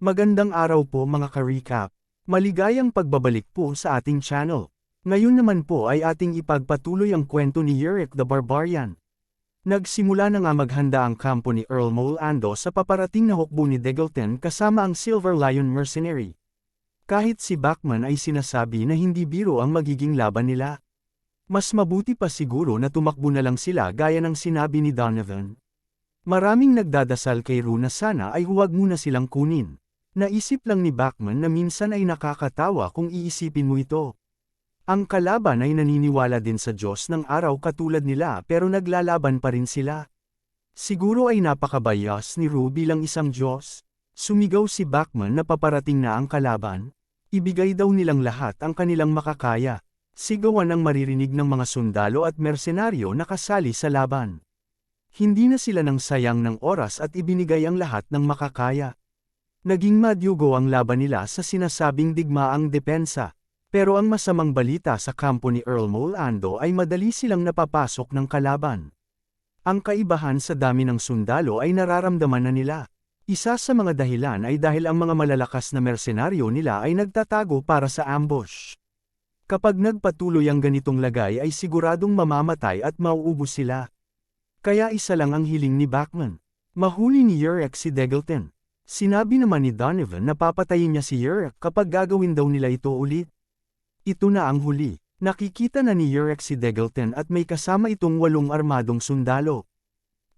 Magandang araw po mga ka-recap. Maligayang pagbabalik po sa ating channel. Ngayon naman po ay ating ipagpatuloy ang kwento ni Yurick the Barbarian. Nagsimula na nga maghanda ang kampo ni Earl Molando sa paparating na hukbo ni Degelten kasama ang Silver Lion Mercenary. Kahit si Bachman ay sinasabi na hindi biro ang magiging laban nila. Mas mabuti pa siguro na tumakbo na lang sila gaya ng sinabi ni Donovan. Maraming nagdadasal kay Rue na sana ay huwag muna silang kunin. Naisip lang ni Bachman na minsan ay nakakatawa kung iisipin mo ito. Ang kalaban ay naniniwala din sa Diyos ng araw katulad nila pero naglalaban pa rin sila. Siguro ay napakabayas ni Rue bilang isang Diyos. Sumigaw si Bachman na paparating na ang kalaban. Ibigay daw nilang lahat ang kanilang makakaya. Sigawan ang maririnig ng mga sundalo at mersenaryo na kasali sa laban. Hindi na sila nang sayang ng oras at ibinigay ang lahat ng makakaya. Naging madyugo ang laban nila sa sinasabing digmaang depensa, pero ang masamang balita sa kampo ni Earl Molando ay madali silang napapasok ng kalaban. Ang kaibahan sa dami ng sundalo ay nararamdaman na nila. Isa sa mga dahilan ay dahil ang mga malalakas na mersenaryo nila ay nagtatago para sa ambush. Kapag nagpatuloy ang ganitong lagay ay siguradong mamamatay at mauubos sila. Kaya isa lang ang hiling ni Bachman. Mahuli ni Yurick si Degelten. Sinabi naman ni Donovan na papatayin niya si Yurick kapag gagawin daw nila ito ulit. Ito na ang huli. Nakikita na ni Yurick si Degelten at may kasama itong 8 armadong sundalo.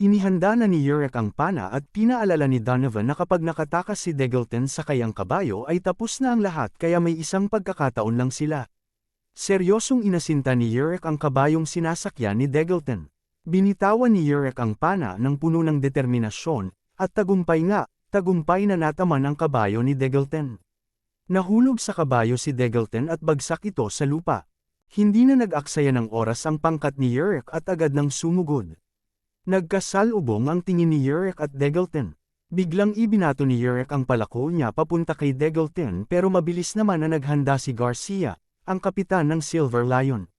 Inihanda na ni Yurick ang pana at pinaalala ni Donovan na kapag nakatakas si Degelten sa kayang kabayo ay tapos na ang lahat kaya may isang pagkakataon lang sila. Seryosong inasinta ni Yurick ang kabayong sinasakyan ni Degelten. Binitawan ni Yurick ang pana ng puno ng determinasyon, at tagumpay na nataman ang kabayo ni Degelten. Nahulog sa kabayo si Degelten at bagsak ito sa lupa. Hindi na nag-aksaya ng oras ang pangkat ni Yurick at agad nang sumugod. Nagkasalubong ang tingin ni Yurick at Degelten. Biglang ibinato ni Yurick ang palako niya papunta kay Degelten pero mabilis naman na naghanda si Garcia, ang kapitan ng Silver Lion.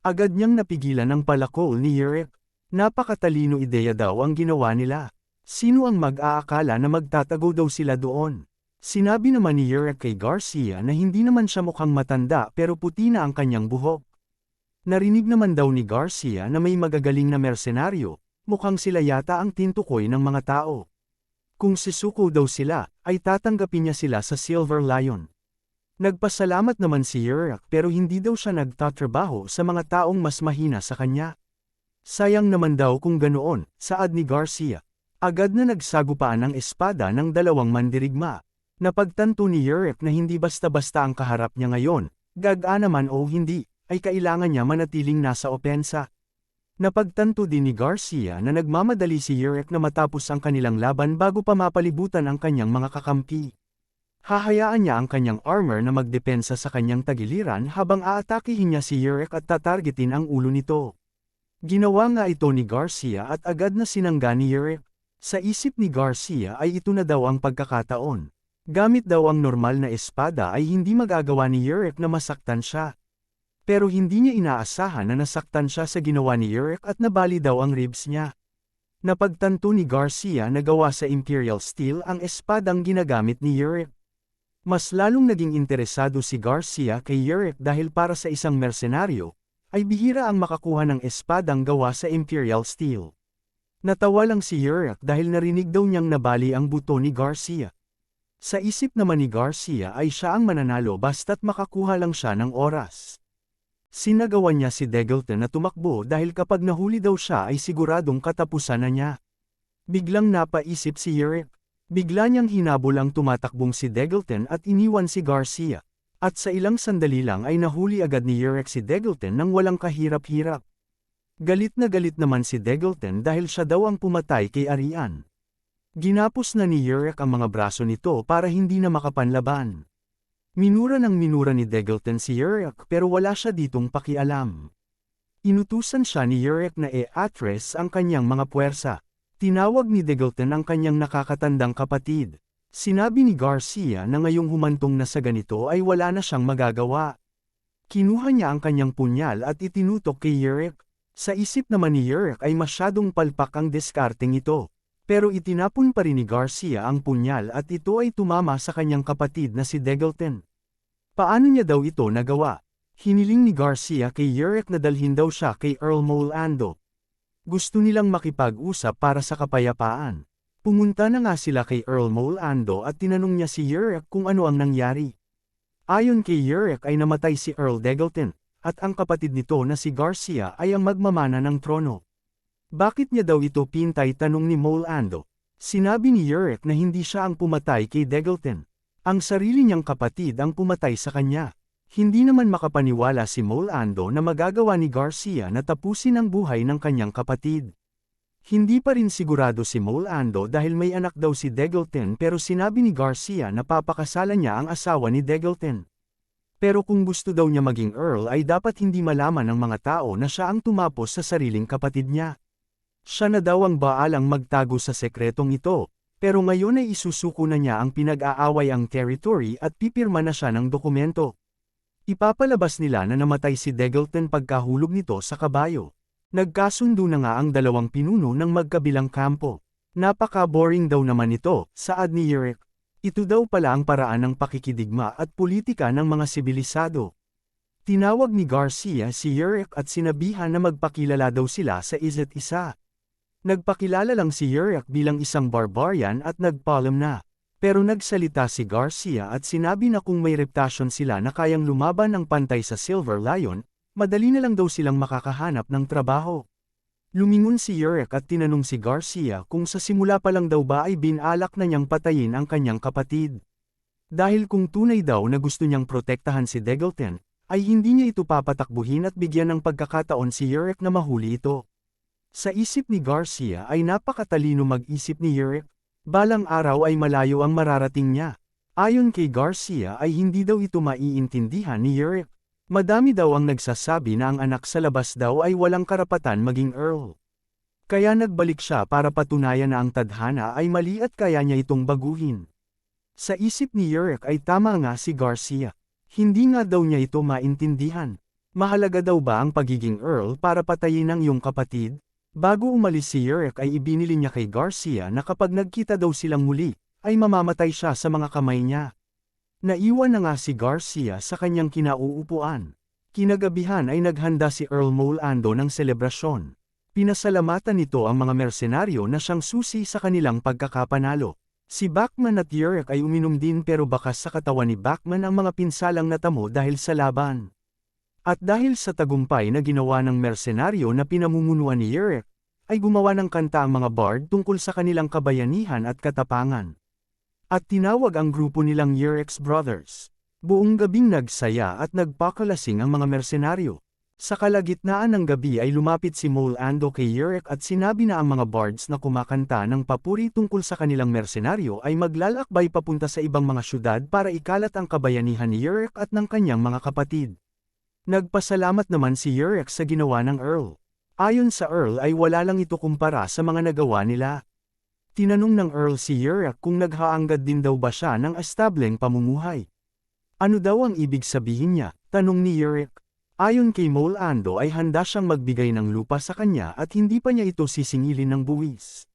Agad niyang napigilan ang palako ni Yurick. Napakatalino ideya daw ang ginawa nila. Sino ang mag-aakala na magtatago daw sila doon? Sinabi naman ni Yurick kay Garcia na hindi naman siya mukhang matanda pero puti na ang kanyang buhok. Narinig naman daw ni Garcia na may magagaling na mersenaryo, mukhang sila yata ang tintukoy ng mga tao. Kung sisuko daw sila, ay tatanggapin niya sila sa Silver Lion. Nagpasalamat naman si Yurick pero hindi daw siya nagtatrabaho sa mga taong mas mahina sa kanya. Sayang naman daw kung ganoon, saad ni Garcia. Agad na nagsagupaan ang espada ng 2 mandirigma. Napagtanto ni Yurick na hindi basta-basta ang kaharap niya ngayon, gagaan naman o hindi, ay kailangan niya manatiling nasa opensa. Napagtanto din ni Garcia na nagmamadali si Yurick na matapos ang kanilang laban bago pa mapalibutan ang kanyang mga kakampi. Hahayaan niya ang kanyang armor na magdepensa sa kanyang tagiliran habang aatakihin niya si Yurick at tatargetin ang ulo nito. Ginawa nga ito ni Garcia at agad na sinangga ni Yurick. Sa isip ni Garcia ay ito na daw ang pagkakataon. Gamit daw ang normal na espada ay hindi magagawa ni Yurick na masaktan siya. Pero hindi niya inaasahan na nasaktan siya sa ginawa ni Yurick at nabali daw ang ribs niya. Napagtanto ni Garcia na gawa sa Imperial Steel ang espadang ginagamit ni Yurick. Mas lalong naging interesado si Garcia kay Yurick dahil para sa isang mersenaryo, ay bihira ang makakuha ng espadang gawa sa Imperial Steel. Natawa lang si Yurick dahil narinig daw niyang nabali ang buto ni Garcia. Sa isip naman ni Garcia ay siya ang mananalo basta't makakuha lang siya ng oras. Sinagawan niya si Degelten na tumakbo dahil kapag nahuli daw siya ay siguradong katapusan na niya. Biglang napaisip si Yurick. Bigla niyang hinabol ang tumatakbong si Degelten at iniwan si Garcia. At sa ilang sandali lang ay nahuli agad ni Yurick si Degelten nang walang kahirap-hirap. Galit naman si Degelten dahil siya daw ang pumatay kay Arian. Ginapos na ni Yurick ang mga braso nito para hindi na makapanlaban. Minura ni Degelten si Yurick pero wala siya ditong pakialam. Inutusan siya ni Yurick na i-address ang kanyang mga puwersa. Tinawag ni Degelten ang kanyang nakakatandang kapatid. Sinabi ni Garcia na ngayong humantong na sa ganito ay wala na siyang magagawa. Kinuha niya ang kanyang punyal at itinutok kay Yurick. Sa isip naman ni Yurick ay masyadong palpak ang diskarteng ito. Pero itinapon pa rin ni Garcia ang punyal at ito ay tumama sa kanyang kapatid na si Degelton. Paano niya daw ito nagawa? Hiniling ni Garcia kay Yurek na dalhin daw siya kay Earl Molando. Gusto nilang makipag-usap para sa kapayapaan. Pumunta na nga sila kay Earl Molando at tinanong niya si Yurek kung ano ang nangyari. Ayon kay Yurek ay namatay si Earl Degelton, at ang kapatid nito na si Garcia ay ang magmamana ng trono. Bakit niya daw ito pintay, tanong ni Molando? Sinabi ni Yurek na hindi siya ang pumatay kay Degelton. Ang sarili niyang kapatid ang pumatay sa kanya. Hindi naman makapaniwala si Molando na magagawa ni Garcia na tapusin ang buhay ng kanyang kapatid. Hindi pa rin sigurado si Molando dahil may anak daw si Degelton, pero sinabi ni Garcia na papakasalan niya ang asawa ni Degelton. Pero kung gusto daw niya maging Earl ay dapat hindi malaman ng mga tao na siya ang tumapos sa sariling kapatid niya. Siya na daw ang baalang magtago sa sekretong ito, pero ngayon ay isusuko na niya ang pinag-aaway ang territory at pipirma na siya ng dokumento. Ipapalabas nila na namatay si Degelton pagkahulog nito sa kabayo. Nagkasundo na nga ang dalawang pinuno ng magkabilang kampo. Napaka-boring daw naman ito, saad ni Yurek. Ito daw pala ang paraan ng pakikidigma at politika ng mga sibilisado. Tinawag ni Garcia si Yurek at sinabihan na magpakilala daw sila sa isa't isa. Nagpakilala lang si Yurek bilang isang barbarian at nagpaalam na. Pero nagsalita si Garcia at sinabi na kung may reputasyon sila na kayang lumaban ng pantay sa Silver Lion, madali na lang daw silang makakahanap ng trabaho. Lumingon si Yurek at tinanong si Garcia kung sa simula pa lang daw ba ay binalak na niyang patayin ang kanyang kapatid. Dahil kung tunay daw na gusto niyang protektahan si Degelton, ay hindi niya ito papatakbuhin at bigyan ng pagkakataon si Yurek na mahuli ito. Sa isip ni Garcia ay napakatalino mag-isip ni Yurek. Balang araw ay malayo ang mararating niya. Ayon kay Garcia ay hindi daw ito maiintindihan ni Yurek. Madami daw ang nagsasabi na ang anak sa labas daw ay walang karapatan maging Earl. Kaya nagbalik siya para patunayan na ang tadhana ay mali at kaya niya itong baguhin. Sa isip ni Yurek ay tama nga si Garcia. Hindi nga daw niya ito maintindihan. Mahalaga daw ba ang pagiging Earl para patayin ang iyong kapatid? Bago umalis si Yurek ay ibinili niya kay Garcia na kapag nagkita daw silang muli, ay mamamatay siya sa mga kamay niya. Naiwan na nga si Garcia sa kanyang kinauupuan. Kinagabihan ay naghanda si Earl Molando ng selebrasyon. Pinasalamatan nito ang mga mersenaryo na siyang susi sa kanilang pagkakapanalo. Si Bachman at Yurek ay uminom din pero bakas sa katawan ni Bachman ang mga pinsalang natamo dahil sa laban. At dahil sa tagumpay na ginawa ng mersenaryo na pinamumunuan ni Yurek, ay gumawa ng kanta ang mga bard tungkol sa kanilang kabayanihan at katapangan. At tinawag ang grupo nilang Yurek's Brothers. Buong gabing nagsaya at nagpakalasing ang mga mersenaryo. Sa kalagitnaan ng gabi ay lumapit si Molando kay Yurek at sinabi na ang mga bards na kumakanta ng papuri tungkol sa kanilang mersenaryo ay maglalakbay papunta sa ibang mga syudad para ikalat ang kabayanihan ni Yurek at ng kanyang mga kapatid. Nagpasalamat naman si Yurek sa ginawa ng Earl. Ayon sa Earl ay wala lang ito kumpara sa mga nagawa nila. Tinanong ng Earl si Yurek kung naghaanggad din daw ba siya ng estableng pamumuhay. Ano daw ang ibig sabihin niya? Tanong ni Yurek. Ayon kay Molando ay handa siyang magbigay ng lupa sa kanya at hindi pa niya ito sisingilin ng buwis.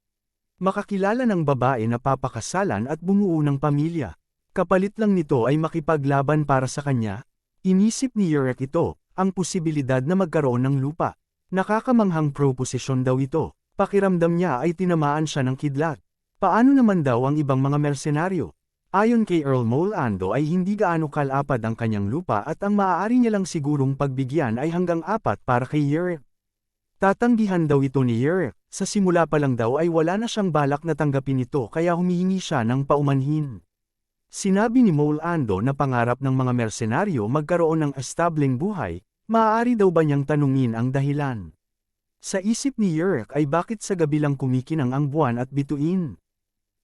Makakilala ng babae na papakasalan at bumuo ng pamilya. Kapalit lang nito ay makipaglaban para sa kanya. Inisip ni Yurek ito, ang posibilidad na magkaroon ng lupa. Nakakamanghang proposisyon daw ito. Pakiramdam niya ay tinamaan siya ng kidlat. Paano naman daw ang ibang mga mersenaryo? Ayon kay Earl Molando ay hindi gaano kalapad ang kanyang lupa at ang maaari niya lang sigurong pagbigyan ay hanggang 4 para kay Yurek. Tatanggihan daw ito ni Yurek, sa simula pa lang daw ay wala na siyang balak na tanggapin ito kaya humihingi siya ng paumanhin. Sinabi ni Molando na pangarap ng mga mersenaryo magkaroon ng estableng buhay, maaari daw ba niyang tanungin ang dahilan? Sa isip ni Yurek ay bakit sa gabi lang kumikinang ang buwan at bituin?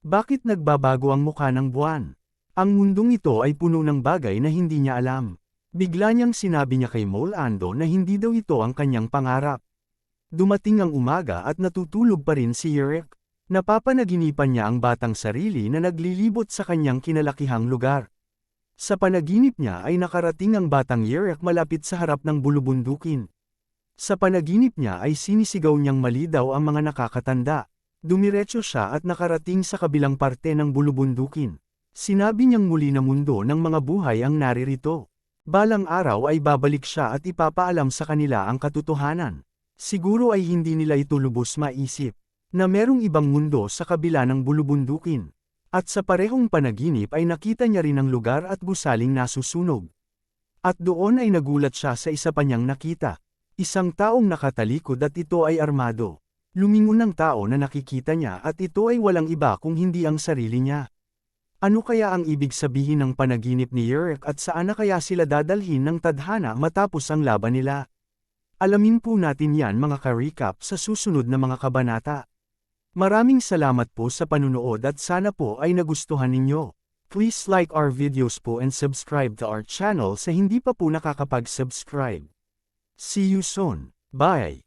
Bakit nagbabago ang mukha ng buwan? Ang mundong ito ay puno ng bagay na hindi niya alam. Bigla niyang sinabi niya kay Molando na hindi daw ito ang kanyang pangarap. Dumating ang umaga at natutulog pa rin si Yurek. Napapanaginipan niya ang batang sarili na naglilibot sa kanyang kinalakihang lugar. Sa panaginip niya ay nakarating ang batang Yurek malapit sa harap ng bulubundukin. Sa panaginip niya ay sinisigaw niyang mali daw ang mga nakakatanda. Dumiretso siya at nakarating sa kabilang parte ng bulubundukin. Sinabi niyang muli na mundo ng mga buhay ang naririto. Balang araw ay babalik siya at ipapaalam sa kanila ang katotohanan. Siguro ay hindi nila ito lubos maisip, na merong ibang mundo sa kabila ng bulubundukin. At sa parehong panaginip ay nakita niya rin ang lugar at gusaling nasusunog. At doon ay nagulat siya sa isa pa niyang nakita. Isang taong nakatalikod at ito ay armado. Lumingon ng tao na nakikita niya at ito ay walang iba kung hindi ang sarili niya. Ano kaya ang ibig sabihin ng panaginip ni Yurek at saan na kaya sila dadalhin ng tadhana matapos ang laban nila? Alamin po natin yan mga ka-recap sa susunod na mga kabanata. Maraming salamat po sa panunood at sana po ay nagustuhan ninyo. Please like our videos po and subscribe to our channel sa hindi pa po nakakapag-subscribe. See you soon. Bye!